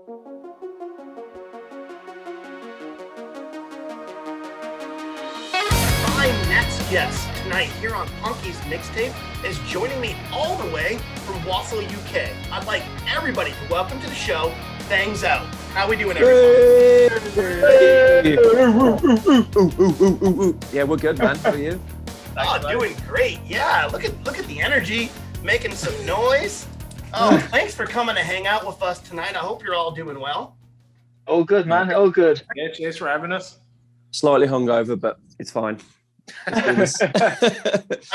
My next guest tonight here on Punky's MixTape is joining me all the way from Wassel, UK. I'd like everybody to welcome to the show, Fangs Out. How we doing, everyone? Yeah, we're good, man. How are you? Oh, doing great. Yeah, look at the energy, making some noise. Oh, thanks for coming to hang out with us tonight. I hope you're all doing well. All good, man. All good. Yeah, cheers for having us. Slightly hungover, but it's fine. I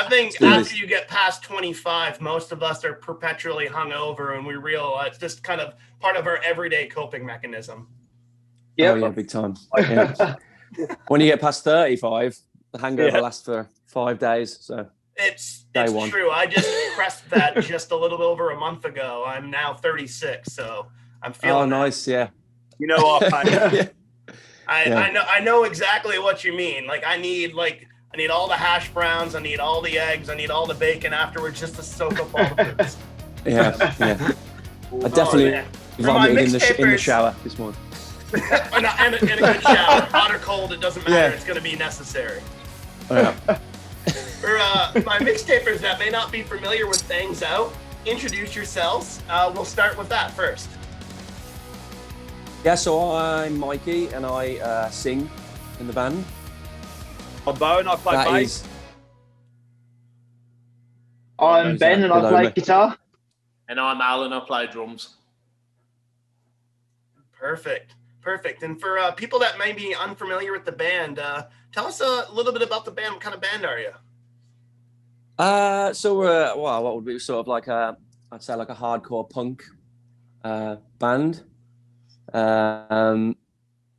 think after you get past 25, most of us are perpetually hungover, and we realize just kind of part of our everyday coping mechanism. Yep. Oh, yeah, big time. Yeah. When you get past 35, the hangover lasts for 5 days. So it's one. True. I just pressed that just a little bit over a month ago. I'm now 36, so I'm feeling. Oh, nice. Yeah. You know what? I know exactly what you mean. Like I need all the hash browns, I need all the eggs, I need all the bacon afterwards just to soak up all the foods. Yeah. I definitely vomited in the shower this morning. and a good shower, hot or cold, it doesn't matter. It's going to be necessary. Oh, yeah. For my mixtapers that may not be familiar with Fangs Out, introduce yourselves. We'll start with that first. Yeah, so I'm Mikey and I sing in the band. I'm Bo and I play bass. I'm Ben and I play guitar. And I'm Alan, I play drums. Perfect. And for people that may be unfamiliar with the band, tell us a little bit about the band. What kind of band are you? So we're, what would be sort of like I'd say like a hardcore punk band.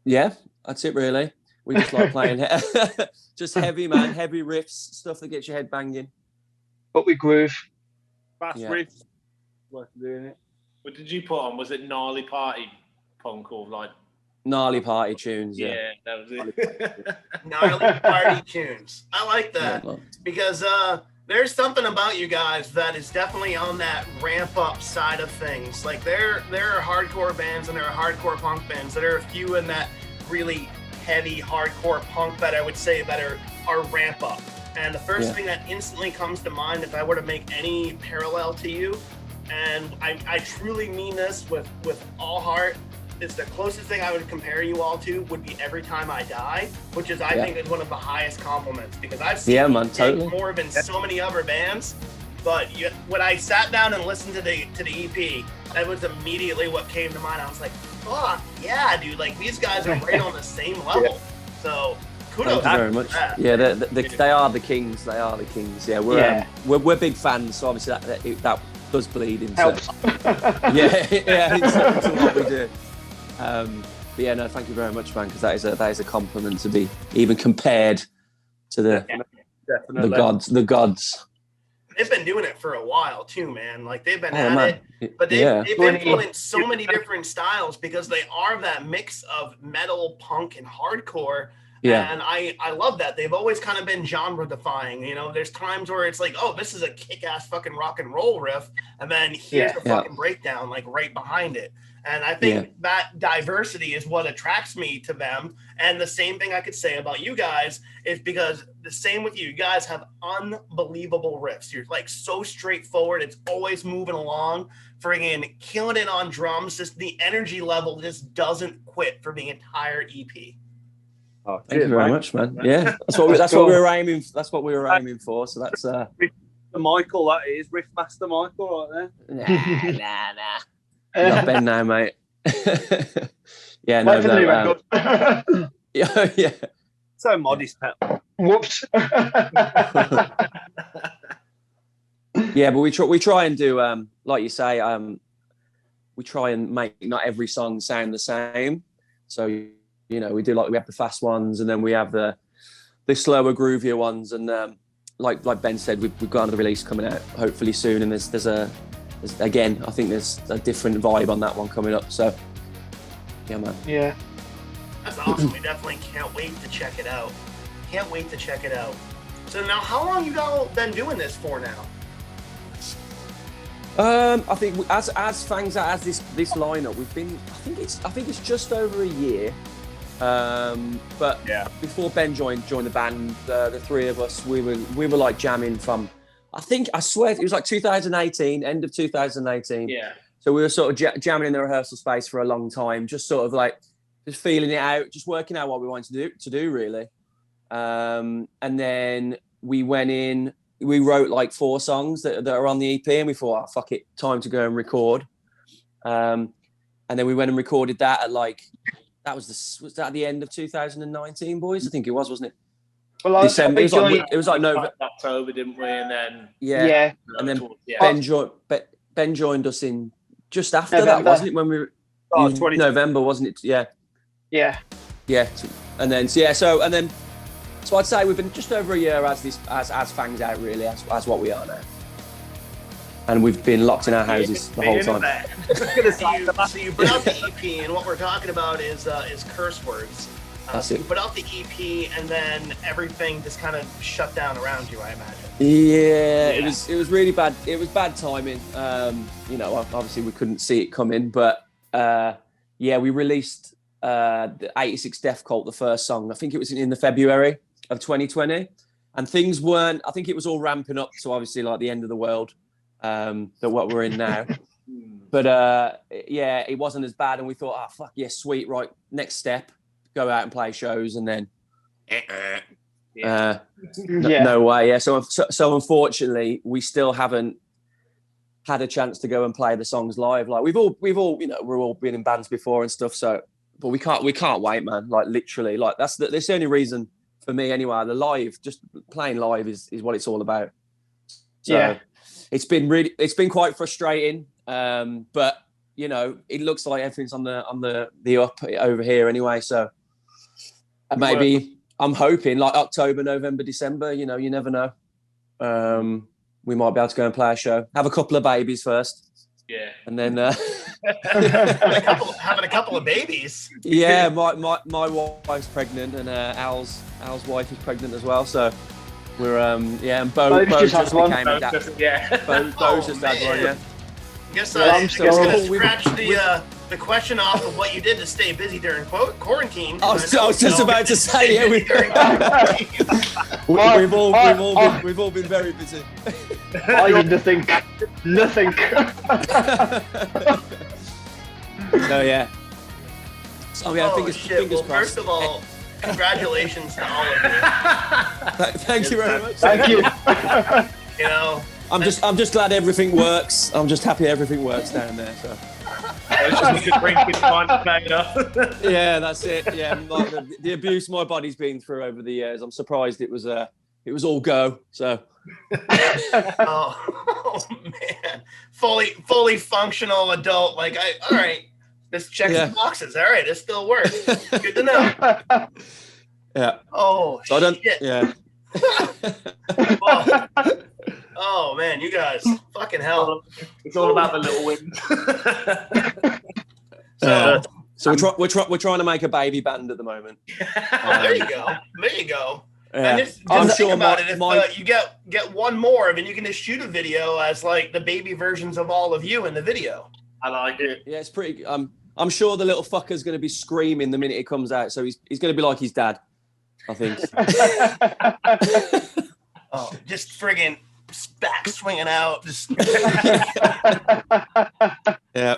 Yeah, that's it really. We just like playing just heavy riffs, stuff that gets your head banging. But we groove. Fast riffs. Worth doing it. What did you put on? Was it gnarly party punk or like gnarly party tunes? Yeah, that was it. Gnarly party tunes. I like that because there's something about you guys that is definitely on that ramp up side of things. Like there are hardcore bands and there are hardcore punk bands. There are a few in that really heavy hardcore punk that I would say that are ramp up. And the first thing that instantly comes to mind if I were to make any parallel to you, and I truly mean this with all heart, is the closest thing I would compare you all to would be Every Time I Die, which is I think is one of the highest compliments because I've seen you take more than so many other bands. But when I sat down and listened to the EP, that was immediately what came to mind. I was like, fuck yeah, dude! Like these guys are right on the same level. So kudos. Thank you very much. That. Yeah, they are the kings. They are the kings. Yeah, we're big fans. So obviously that does bleed into helps. into what we do. But yeah, no, thank you very much, man, because that is a compliment to be even compared to the gods. They've been doing it for a while too, man. Like they've been at it, but they've influenced so many different styles because they are that mix of metal, punk, and hardcore. Yeah. And I love that. They've always kind of been genre defying. You know, there's times where it's like, oh, this is a kick-ass fucking rock and roll riff, and then here's the fucking breakdown like right behind it. And I think that diversity is what attracts me to them. And the same thing I could say about you guys is because the same with you. You guys have unbelievable riffs. You're like so straightforward. It's always moving along, friggin' killing it on drums. Just the energy level just doesn't quit for the entire EP. Oh, thank you very much, man. Yeah, that's what we were aiming. That's what we were aiming for. So that's Michael. That is Riffmaster Michael right there. Nah. Not Ben now, mate. No. Yeah. So modest, Pep. Whoops. Yeah, but we try and do like you say, we try and make not every song sound the same. So you know, we have the fast ones, and then we have the slower, groovier ones, and like Ben said, we've got another release coming out hopefully soon, and there's again, I think there's a different vibe on that one coming up. So, yeah, man. Yeah. That's awesome. We definitely can't wait to check it out. So now, how long you all been doing this for now? I think as Fangs Out, as this lineup, we've been. I think it's just over a year. But before Ben joined the band, the three of us, we were like jamming from. I swear it was like 2018, end of 2018. Yeah. So we were sort of jamming in the rehearsal space for a long time, just sort of like just feeling it out, just working out what we wanted to do really. And then we went in. We wrote like 4 songs that are on the EP, and we thought, oh, fuck it, time to go and record. And then we went and recorded that at like, was that the end of 2019, boys? I think it was, wasn't it? Well, December. It was like November, October, didn't we? And then and then Ben joined us in just after November. that, wasn't it? When we were November, wasn't it? Yeah. And then so I'd say we've been just over a year as Fangs Out, really, as what we are now. And we've been locked in our houses the whole time. So you put out the EP, and what we're talking about is curse words. That's so it. you put out the EP, and then everything just kind of shut down around you, I imagine. Yeah, it was really bad. It was bad timing. Obviously we couldn't see it coming, but we released the 86 Death Cult, the first song. I think it was in the February of 2020, and things weren't. I think it was all ramping up to obviously like the end of the world, that what we're in now. But it wasn't as bad, and we thought, oh fuck yeah, sweet, right, next step, go out and play shows, and then no way. Yeah, so unfortunately, we still haven't had a chance to go and play the songs live. Like we've all we're all been in bands before and stuff. So, but we can't wait, man. Like literally, like that's the only reason for me anyway. The live, just playing live is what it's all about. So it's been quite frustrating. But it looks like everything's on the up over here anyway. So maybe I'm hoping like October, November, December. You never know. We might be able to go and play a show. Have a couple of babies first. Yeah. And then having a couple of babies. Yeah, my wife's pregnant, and Al's wife is pregnant as well. So we're and Bo just became a dad. Bo's just had one. Yeah. I guess I'm just gonna scratch the question off of what you did to stay busy during quarantine. I was just about to say, we've all been very busy. I did nothing. So yeah. So yeah, fingers crossed. First of all, congratulations to all of you. Thank you very much. Thank you. I'm just glad everything works. I'm just happy everything works down there. So. Yeah, that's it. Yeah, the abuse my body's been through over the years. I'm surprised it was all go. So. Oh man, fully functional adult. Like all right, this checks the boxes. All right, it still works. Good to know. Yeah. Oh so shit. Yeah. Oh man, you guys, fucking hell! It's all about the little wins. So we're trying to make a baby band at the moment. There you go. Yeah. And just think about it. If you get one more, then you can just shoot a video as like the baby versions of all of you in the video. I like it. Yeah, it's pretty. I'm sure the little fucker's going to be screaming the minute it comes out. So he's going to be like his dad, I think. Oh, just friggin' back swinging out. Just yeah.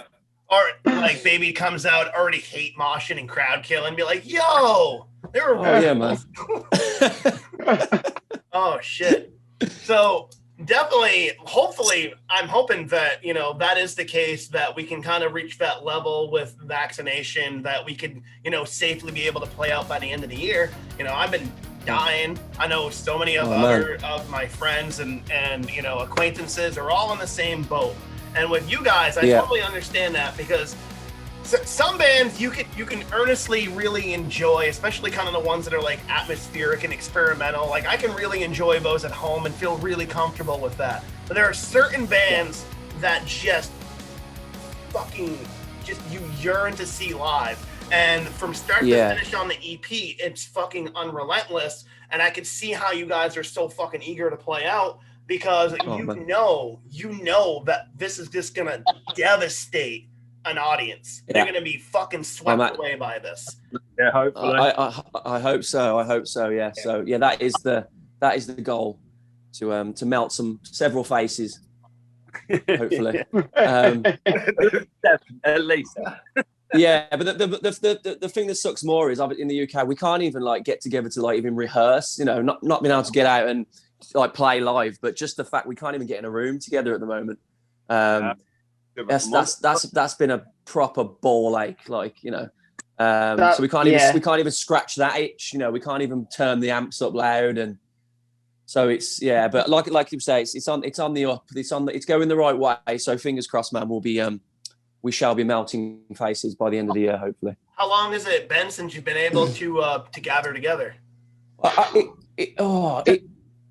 Or like baby comes out already hate moshing and crowd killing, be like, yo, they were yeah, man. Oh shit. So definitely, hopefully, I'm hoping that that is the case, that we can kind of reach that level with vaccination, that we could safely be able to play out by the end of the year. I've been dying. I know so many of of my friends and acquaintances are all in the same boat. And with you guys, I totally understand that, because some bands you can earnestly really enjoy, especially kind of the ones that are like atmospheric and experimental. Like I can really enjoy those at home and feel really comfortable with that. But there are certain bands that just you yearn to see live. And from start to finish on the EP, it's fucking unrelentless. And I can see how you guys are so fucking eager to play out. because you know that this is just gonna devastate an audience. They're gonna be fucking swept away by this. Yeah, hopefully. I hope so. I hope so. Yeah. So yeah, that is the goal, to melt several faces. Hopefully. At least. Yeah, but the thing that sucks more is in the UK we can't even like get together to like even rehearse. You know, not being able to get out and like play live, but just the fact we can't even get in a room together at the moment. That's been a proper ball ache, like, you know. So we can't even scratch that itch, you know. We can't even turn the amps up loud, and so it's but like you say, it's on the up, it's going the right way. So fingers crossed, man. We shall be melting faces by the end of the year, hopefully. How long has it been since you've been able to gather together?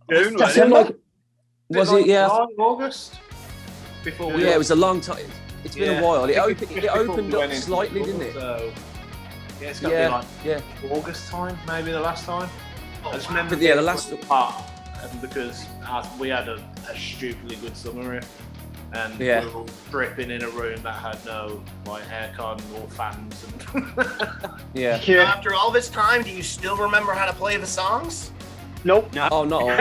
June, was it? Yeah, August. Before we it was a long time. It's been a while. It opened up slightly, didn't it? So, yeah, it's got to be like August time, maybe the last time. I just remember the last part, because we had a stupidly good summer here, and we were all dripping in a room that had no like aircon or fans. And After all this time, do you still remember how to play the songs? Nope. No. Oh, not all.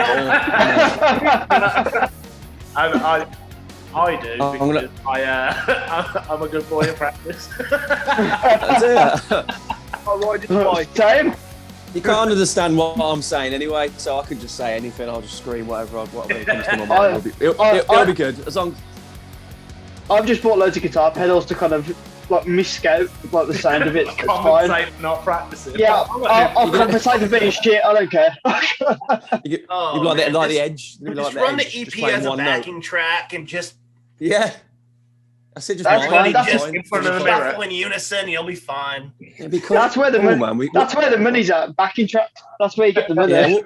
I do, because I'm a good boy at practice. Same. You can't understand what I'm saying anyway, so I can just say anything. I'll just scream whatever comes to my mind. It'll be good. As long. I've just bought loads of guitar pedals to kind of like miscout like the sound of it. It's fine. Not practicing. Yeah, I'll compensate for being shit. I don't care. You like the Edge. Just run the EP as a backing track and just. Yeah. I said just in front of the mirror in unison. You'll be fine. Cool. That's where the money. That's where the money's at. Backing track. That's where you get the money. Yeah,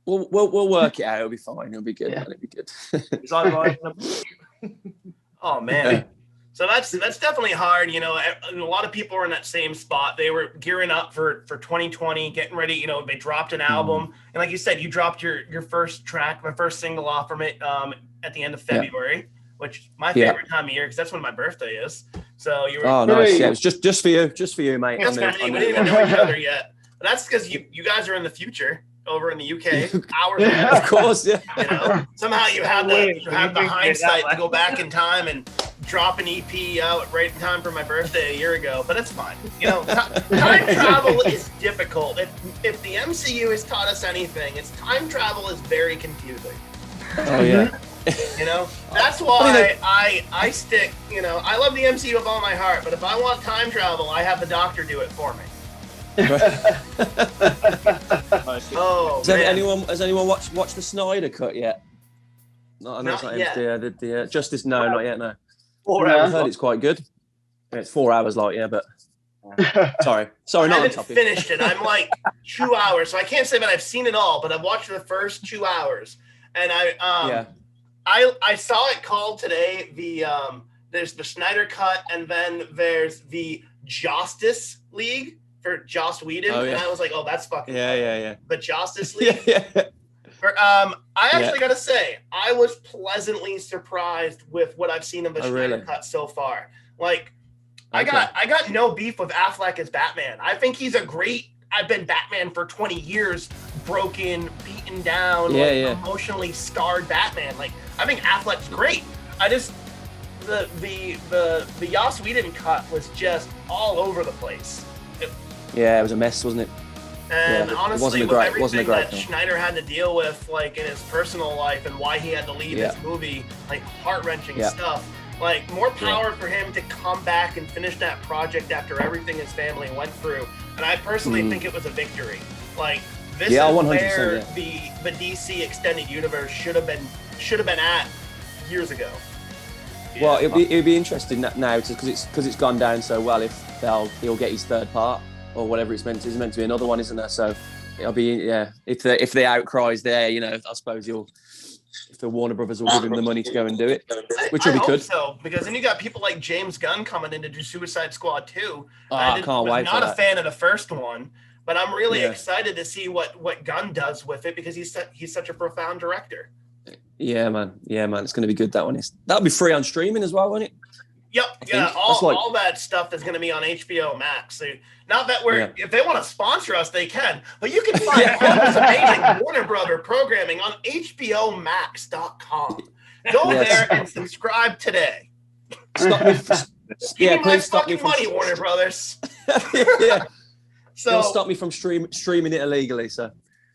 we'll work it out. It'll be fine. It'll be good. Yeah. It'll be good. Is that right? Oh man. So that's definitely hard. You know, a lot of people are in that same spot. They were gearing up for 2020, getting ready. You know, they dropped an album, and like you said, you dropped your first track, my first single off from it at the end of February, which is my favorite time of year because that's when my birthday is. So you were. Oh, nice. Yeah, it's just for you, mate. That's for me. We didn't even know each other yet. But that's because you guys are in the future over in the UK. Of course, yeah. You know, somehow you have the hindsight to go back in time and drop an EP out right in time for my birthday a year ago, but it's fine. You know, time travel is difficult. If the MCU has taught us anything, it's time travel is very confusing. Oh yeah. You know, that's why I stick. You know, I love the MCU with all my heart, but if I want time travel, I have the Doctor do it for me. Oh, has anyone watched the Snyder cut yet? No, not yet. The Justice. No, not yet. No. 4 hours. I've heard it's quite good. Yeah, it's 4 hours, but sorry, I not on haven't topic. finished it. I'm like 2 hours, so I can't say that I've seen it all, but I've watched the first 2 hours, and I saw it called today. There's the Snyder Cut, and then there's the Justice League for Joss Whedon, and I was like, oh, that's fucking yeah. The Justice League. I actually gotta say, I was pleasantly surprised with what I've seen of the Snyder Cut so far. Like, I got no beef with Affleck as Batman. I think he's I've been Batman for 20 years, broken, beaten down, emotionally scarred Batman. Like, I think Affleck's great. I just the Joss Whedon cut was just all over the place. It was a mess, wasn't it? And honestly, with everything that film. Schneider had to deal with, like in his personal life and why he had to leave this movie, like heart-wrenching stuff, like more power for him to come back and finish that project after everything his family went through. And I personally think it was a victory. Like this is 100%, where the DC extended universe should have been at years ago. Well, it'll be interesting now because it's gone down so well. If he'll get his third part or whatever it's meant to. It's meant to be another one, isn't there? So it'll be if the outcry's there, you know, I suppose if the Warner Brothers will give him the money to go and do it, which will be good. So because then you got people like James Gunn coming in to do Suicide Squad 2. I can't wait. Not a fan of the first one, but I'm really excited to see what Gunn does with it because he's such a profound director. Yeah, man. It's going to be good. That'll be free on streaming as well, won't it? Yep. Yeah. All that stuff is going to be on HBO Max. So not that if they want to sponsor us, they can. But you can find all this amazing Warner Brother programming on HBOMax.com. Go there and subscribe today. Stop me. Please stop me from money, Warner Brothers. So don't stop me from streaming it illegally. So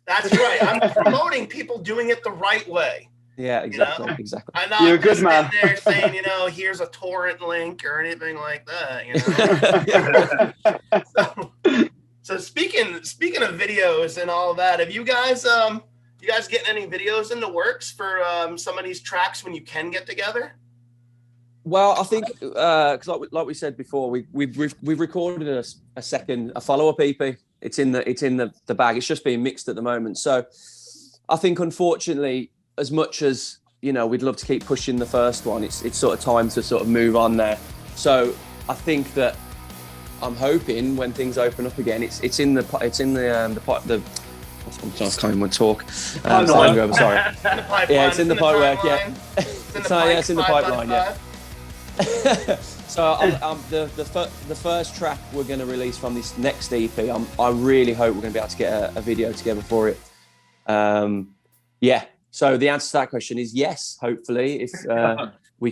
that's right. I'm promoting people doing it the right way. Yeah, exactly. Exactly. I'm not You're a good man. There saying, here's a torrent link or anything like that. So speaking of videos and all of that, have you guys getting any videos in the works for some of these tracks when you can get together? Well, I think because like we said before, we've recorded a follow-up EP. It's in the bag. It's just being mixed at the moment. So I think, unfortunately, as much as we'd love to keep pushing the first one, it's sort of time to sort of move on there. So I think that I'm hoping when things open up again, it's in the I can't even talk. Sorry. Yeah, it's in the pipe work. Yeah. It's in the pipeline. Yeah. So the first track we're going to release from this next EP, I really hope we're going to be able to get a video together for it. So the answer to that question is yes. Hopefully, if we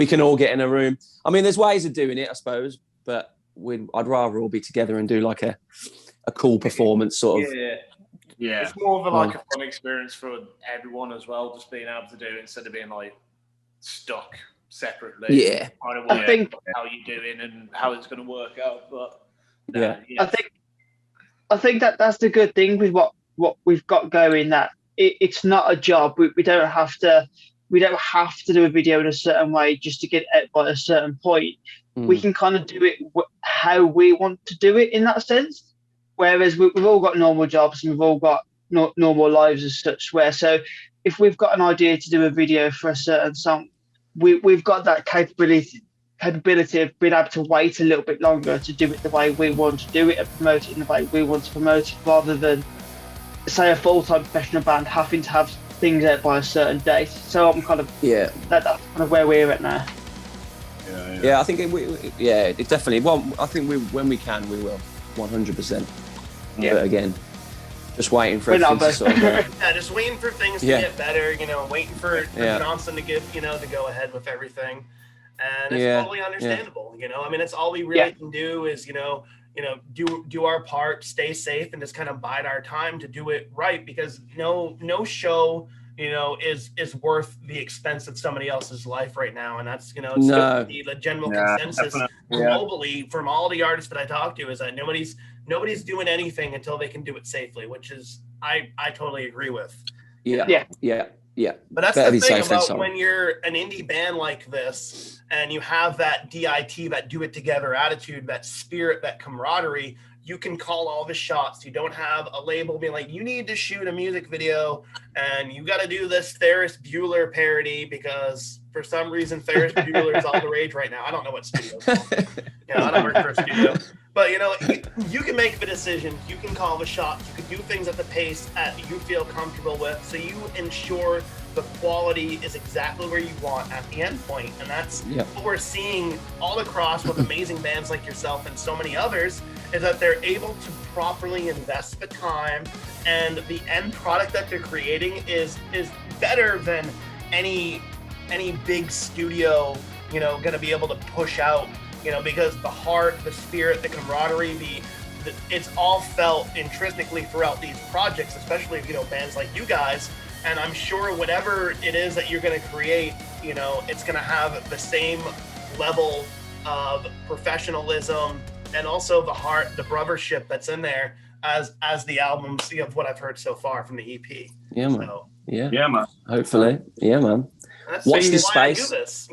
can all get in a room. I mean, there's ways of doing it, I suppose, but I'd rather all be together and do like a cool performance sort of. Yeah. It's more of a fun experience for everyone as well, just being able to do it instead of being like stuck separately. Yeah. I think how you're doing and how it's going to work out, but I think that's the good thing with what we've got going, that it's not a job. We don't have to do a video in a certain way just to get it by a certain point. We can kind of do it how we want to do it in that sense. Whereas we've all got normal jobs and we've all got normal lives as such. So if we've got an idea to do a video for a certain song, we've got that capability of being able to wait a little bit longer to do it the way we want to do it and promote it in the way we want to promote it, rather than, say, a full-time professional band having to have things out by a certain date. So I'm kind of that's kind of where we're at now. Yeah, I think it definitely. Well, I think when we can, we will 100%. Yeah. But again, just waiting for everything to sort of. Just waiting for things to get better. Waiting for Johnson to give the go ahead with everything, and it's totally understandable. I mean, it's all we really can do is do our part, stay safe, and just kind of bide our time to do it right, because no show is worth the expense of somebody else's life right now. And that's the general consensus globally from all the artists that I talk to, is that nobody's doing anything until they can do it safely, which is I totally agree with. Yeah. But that's the thing about when you're an indie band like this and you have that DIT, that do it together attitude, that spirit, that camaraderie, you can call all the shots. You don't have a label being like, you need to shoot a music video and you got to do this Ferris Bueller parody because for some reason Ferris Bueller is all the rage right now. I don't know what studio. I don't work for a studio. But you can make the decision. You can call the shots. You can do things at the pace that you feel comfortable with, so you ensure the quality is exactly where you want at the end point. And that's what we're seeing all across with amazing bands like yourself and so many others, is that they're able to properly invest the time, and the end product that they're creating is better than any big studio going to be able to push out. Because the heart, the spirit, the camaraderie, it's all felt intrinsically throughout these projects, especially bands like you guys. And I'm sure whatever it is that you're going to create, it's going to have the same level of professionalism and also the heart, the brothership that's in there as the albums of what I've heard so far from the EP. Yeah, man. So, yeah, man. Hopefully, yeah, man. Watch this space. I do this,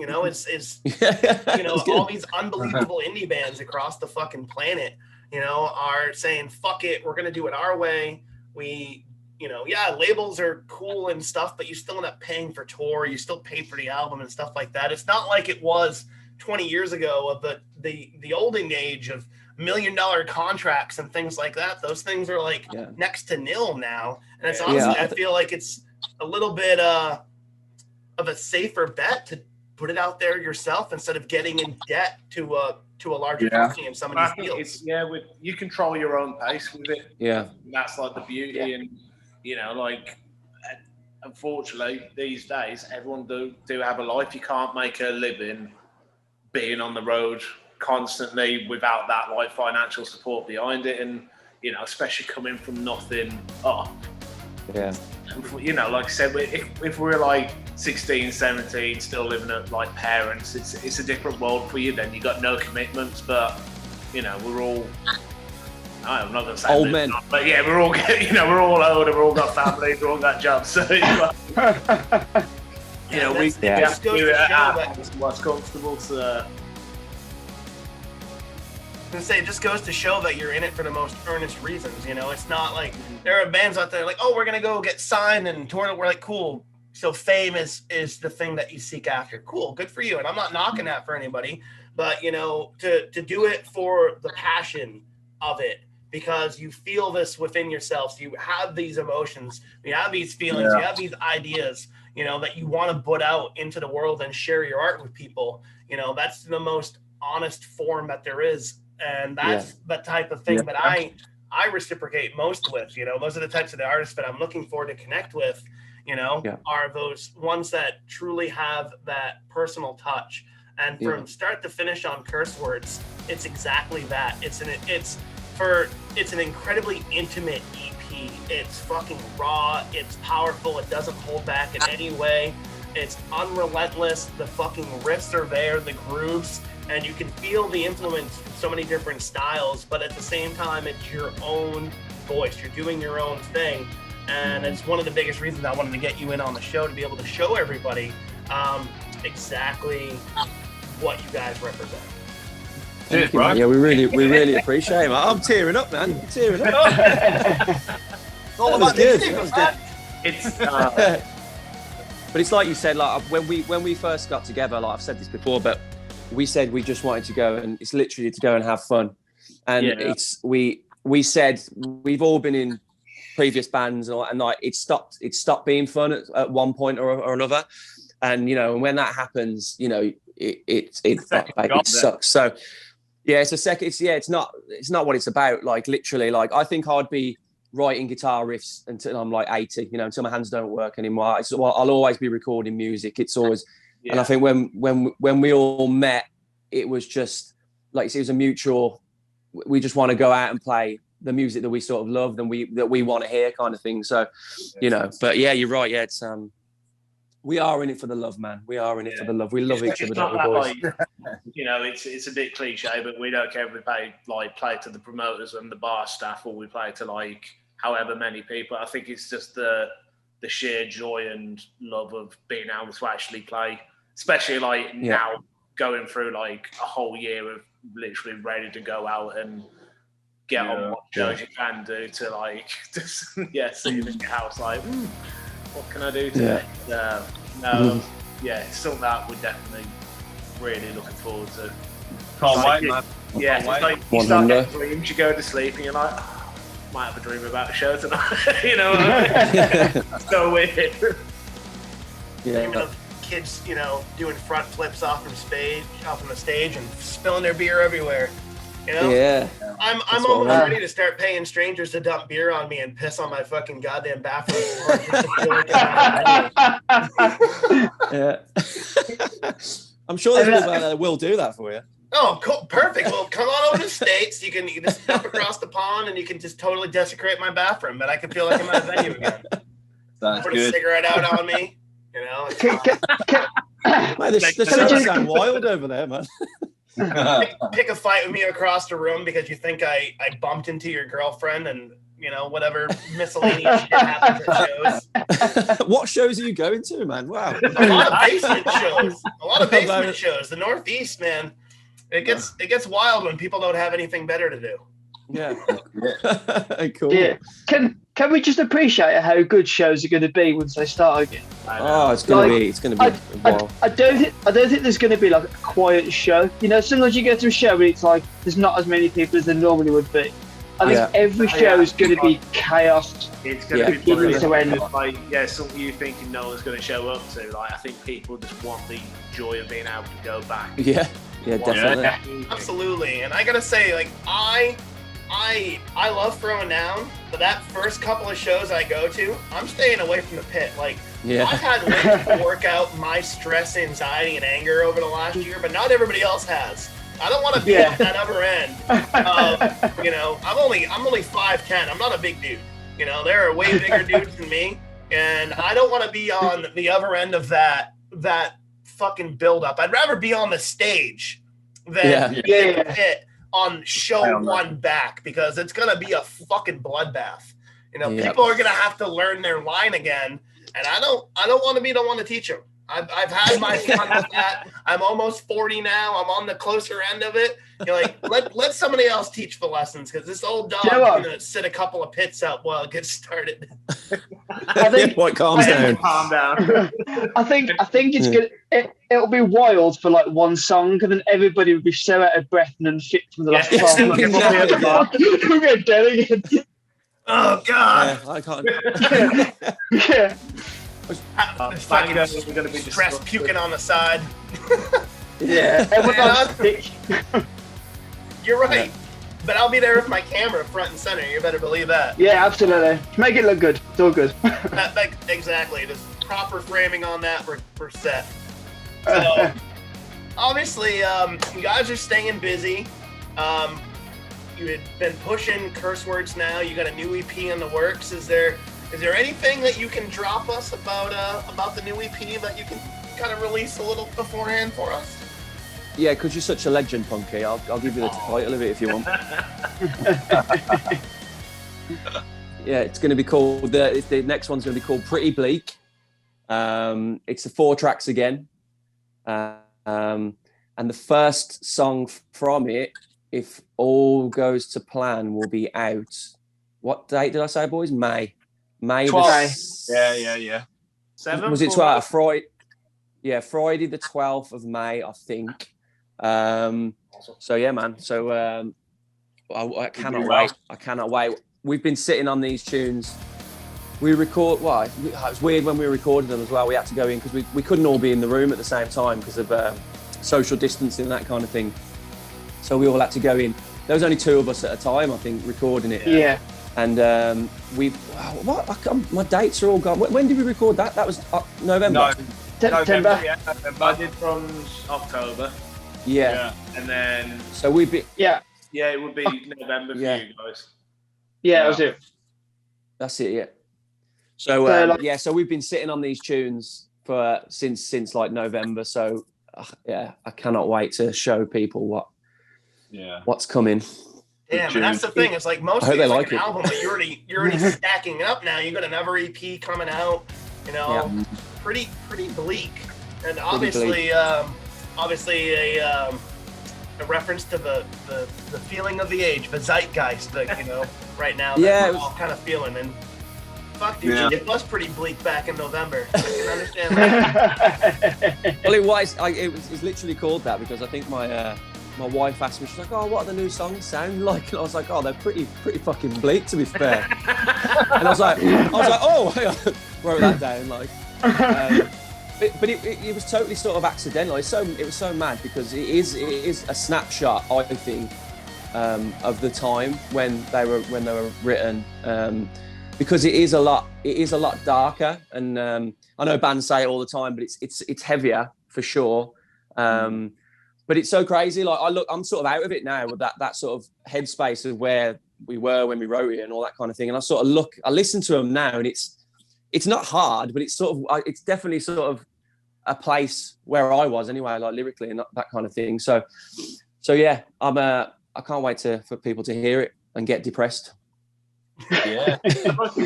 all these unbelievable indie bands across the fucking planet, are saying, fuck it, we're going to do it our way. We, labels are cool and stuff, but you still end up paying for tour. You still pay for the album and stuff like that. It's not like it was 20 years ago of the olden age of $1 million contracts and things like that. Those things are like next to nil now. And it's honestly, I feel like it's a little bit, of a safer bet to put it out there yourself instead of getting in debt to a larger company in some of these deals. You control your own pace with it. Yeah, that's like the beauty, and like unfortunately these days everyone do have a life. You can't make a living being on the road constantly without that like financial support behind it, and especially coming from nothing up. Yeah. Like I said, if we're like 16, 17, still living at like parents, it's a different world for you. Then you got no commitments, but we're all. I'm not going to say old men, but yeah, we're all we're all older, we've all got families, we've all got jobs. So we have to do it at what's comfortable. So. It just goes to show that you're in it for the most earnest reasons. It's not like there are bands out there like, oh, we're gonna go get signed and tour. We're like, cool. So fame is the thing that you seek after. Cool, good for you. And I'm not knocking that for anybody, but to do it for the passion of it, because you feel this within yourself. You have these emotions, you have these feelings, you have these ideas, that you want to put out into the world and share your art with people. That's the most honest form that there is. And that's the type of thing that I reciprocate most with. Those are the types of the artists that I'm looking for to connect with, are those ones that truly have that personal touch. And from start to finish on Curse Words, it's exactly that. It's an incredibly intimate EP. It's fucking raw, it's powerful, it doesn't hold back in any way. It's unrelentless, the fucking riffs are there, the grooves, and you can feel the influence from so many different styles, but at the same time, it's your own voice. You're doing your own thing. And it's one of the biggest reasons I wanted to get you in on the show, to be able to show everybody exactly what you guys represent. Thank you, man. Yeah, we really appreciate it, man. I'm tearing up, man. I'm tearing up. It's all about MixTape, it's but it's like you said, like when we first got together, like I've said this before, but we said we just wanted to go, and it's literally to go and have fun. And we said we've all been in previous bands, and like it stopped being fun at one point or another. And and when that happens, it sucks. So it's not what it's about. Like literally, like I think I'd be writing guitar riffs until I'm like 80, until my hands don't work anymore. I'll always be recording music. It's always, and I think when we all met, it was just like, it was a mutual, we just want to go out and play the music that we sort of love and that we want to hear, kind of thing. So, but yeah, you're right. Yeah, it's we are in it for the love, man. We are in it for the love. We love each other, don't we, boys? It's a bit cliche, but we don't care if we play to the promoters and the bar staff, or we play to like however many people. I think it's just the sheer joy and love of being able to actually play, especially like now going through like a whole year of literally ready to go out and get on what shows you can do, to like just see you in your house like, what can I do today? It's something that we're definitely really looking forward to. Can't wait, man. Yeah, it's like you start getting dreams, you go to sleep and you're like, might have a dream about a show tonight. It's so weird. Dreaming of kids, doing front flips off on the stage and spilling their beer everywhere. Yeah. I'm almost ready to start paying strangers to dump beer on me and piss on my fucking goddamn bathroom. Yeah. I'm sure there's people that will do that for you. Oh, cool. Perfect. Well, come on over to the States. You can just jump across the pond and you can just totally desecrate my bathroom, but I can feel like I'm at a venue again. Sounds Put good. a cigarette out on me. Man, the sounds sound wild over there, man. Pick a fight with me across the room because you think I bumped into your girlfriend, and whatever miscellaneous shit happens at shows. What shows are you going to, man? Wow. A lot of basement shows. The Northeast, man. It gets wild when people don't have anything better to do. Yeah. Cool. Yeah. Can we just appreciate how good shows are going to be once they start again? Oh, it's going to be wild. I don't think there's going to be like a quiet show. Sometimes you go to a show and it's like there's not as many people as there normally would be. I think every show is going to be chaos. It's going to be beginning to end. Like, something you're thinking no one's going to show up to. Like, I think people just want the joy of being able to go back. Yeah, definitely. Absolutely. And I gotta say, like, I love throwing down, but that first couple of shows I go to, I'm staying away from the pit. Like, I've had ways to work out my stress, anxiety, and anger over the last year, but not everybody else has. I don't want to be at that other end. You know, I'm only 5'10". I'm not a big dude. You know, there are way bigger dudes than me, and I don't want to be on the other end of that fucking build up. I'd rather be on the stage than hit on show one back, because it's gonna be a fucking bloodbath. You know, people are gonna have to learn their line again, and I don't want to be the one to teach them. I've had my fun with that. I'm almost 40 now. I'm on the closer end of it. You're like, let somebody else teach the lessons, because this old dog is gonna sit a couple of pits up while it gets started. I think calm down. I think it's good. It'll be wild for like one song, and then everybody will be so out of breath and unfit from the last 12 months. We'll get dead again. Oh God! I can't. It's fucking stress puking on the side. You're right. But I'll be there with my camera front and center. You better believe that. Yeah, absolutely. Make it look good. It's all good. Exactly. There's proper framing on that for set. So, obviously, you guys are staying busy. You had been pushing curse words now. You got a new EP in the works. Is there anything that you can drop us about the new EP that you can kind of release a little beforehand for us? Yeah, because you're such a legend, Punky. I'll give you the title of it if you want. Yeah, it's going to be called. The next one's going to be called Pretty Bleak. It's 4 tracks again, and the first song from it, if all goes to plan, will be out. What date did I say, boys? May 12th. Yeah. 7th? Was it 12th? Friday? Yeah, Friday the 12th of May, I think. So yeah, man. So I cannot wait. I cannot wait. We've been sitting on these tunes. We record. Well, it was weird when we recorded them as well. We had to go in because we couldn't all be in the room at the same time because of social distancing and that kind of thing. So we all had to go in. There was only 2 of us at a time, I think, recording it. Yeah. And my dates are all gone. When did we record that? That was November. No, September. Yeah, I did from October. Yeah. And then. So we'd be. Yeah, it would be November for you guys. Yeah, that was it. That's it. Yeah. So so we've been sitting on these tunes for since like November. So I cannot wait to show people what's coming. Yeah, and that's the thing. It's like most of these like an album, like you're already stacking up now. You got another EP coming out. You know, pretty bleak, and obviously a reference to the feeling of the age, the zeitgeist that right now that we're all kind of feeling. And fuck, dude, it was pretty bleak back in November. I can understand that. Well, it was literally called that because I think my wife asked me, she's like, "Oh, what are the new songs sound like?" And I was like, "Oh, they're pretty fucking bleak, to be fair." And I was like, "Oh," wrote that down, like. But it was totally sort of accidental. It was so mad because it is a snapshot, I think, of the time when they were written. Because it is a lot darker, and I know bands say it all the time, but it's heavier for sure. But it's so crazy. Like I'm sort of out of it now with that sort of headspace of where we were when we wrote it and all that kind of thing. And I listen to them now, and it's not hard, but it's it's definitely sort of a place where I was anyway, like lyrically and that kind of thing. So yeah, I can't wait for people to hear it and get depressed. Yeah,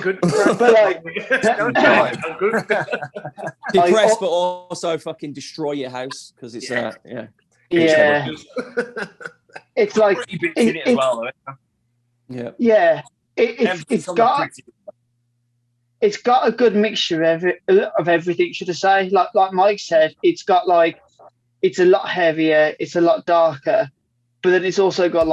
good. Depressed, but also fucking destroy your house because it's It's like it as well, though. Yeah. It's got a good mixture of everything, should I say? Like Mike said, it's got it's a lot heavier, it's a lot darker, but then it's also got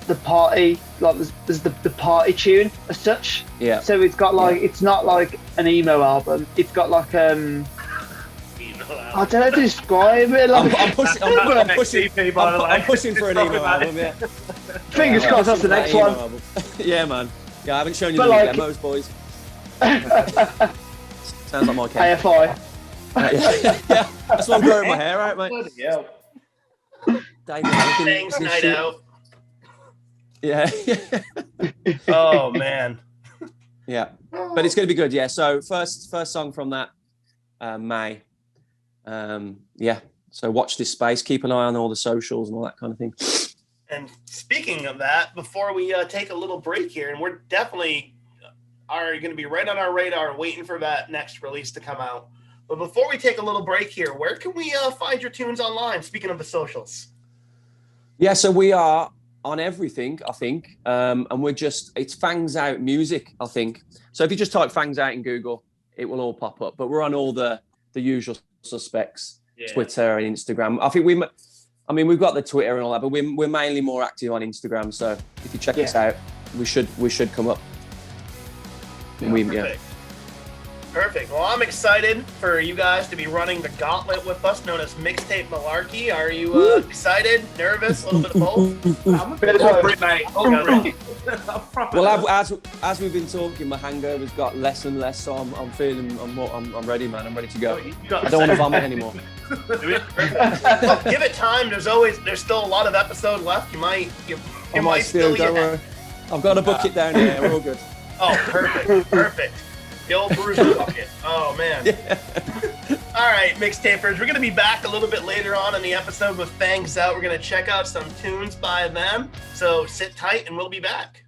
the party, like there's the party tune as such. Yeah. So it's got like it's not like an emo album. It's got like I don't know how to describe it. Like, I'm pushing for an emo album. Yeah. Fingers crossed that's the next one. Yeah, man. Yeah, I haven't shown you But the like, demos, boys. Sounds like my case. AFI. Yeah, that's why I'm growing my hair out, mate. Yeah. Fangs night out. Yeah. Oh man. Yeah, but it's going to be good. Yeah. So first song from that May. Yeah. So watch this space. Keep an eye on all the socials and all that kind of thing. And speaking of that, before we take a little break here, and we're definitely are going to be right on our radar, waiting for that next release to come out. But before we take a little break here, where can we find your tunes online? Speaking of the socials. Yeah, so we are on everything, I think. And it's Fangs Out Music, I think. So if you just type Fangs Out in Google, it will all pop up. But we're on all the usual suspects, Twitter and Instagram. I think we've got the Twitter and all that, but we're mainly more active on Instagram. So if you check us out, we should come up. Perfect. Well, I'm excited for you guys to be running the gauntlet with us, known as MixTape Malarkey. Are you excited, nervous, a little bit of both? I'm a bit over it, mate. Well, as we've been talking, my hangover's got less and less, so I'm ready, man. I'm ready to go. I don't want to vomit anymore. Look, give it time. There's still a lot of episode left. You might still. Don't worry. I've got a bucket down here. We're all good. Oh, perfect. The old bruiser bucket. Oh, man. Yeah. All right, mixtapers. We're going to be back a little bit later on in the episode with Fangs Out. We're going to check out some tunes by them. So sit tight and we'll be back.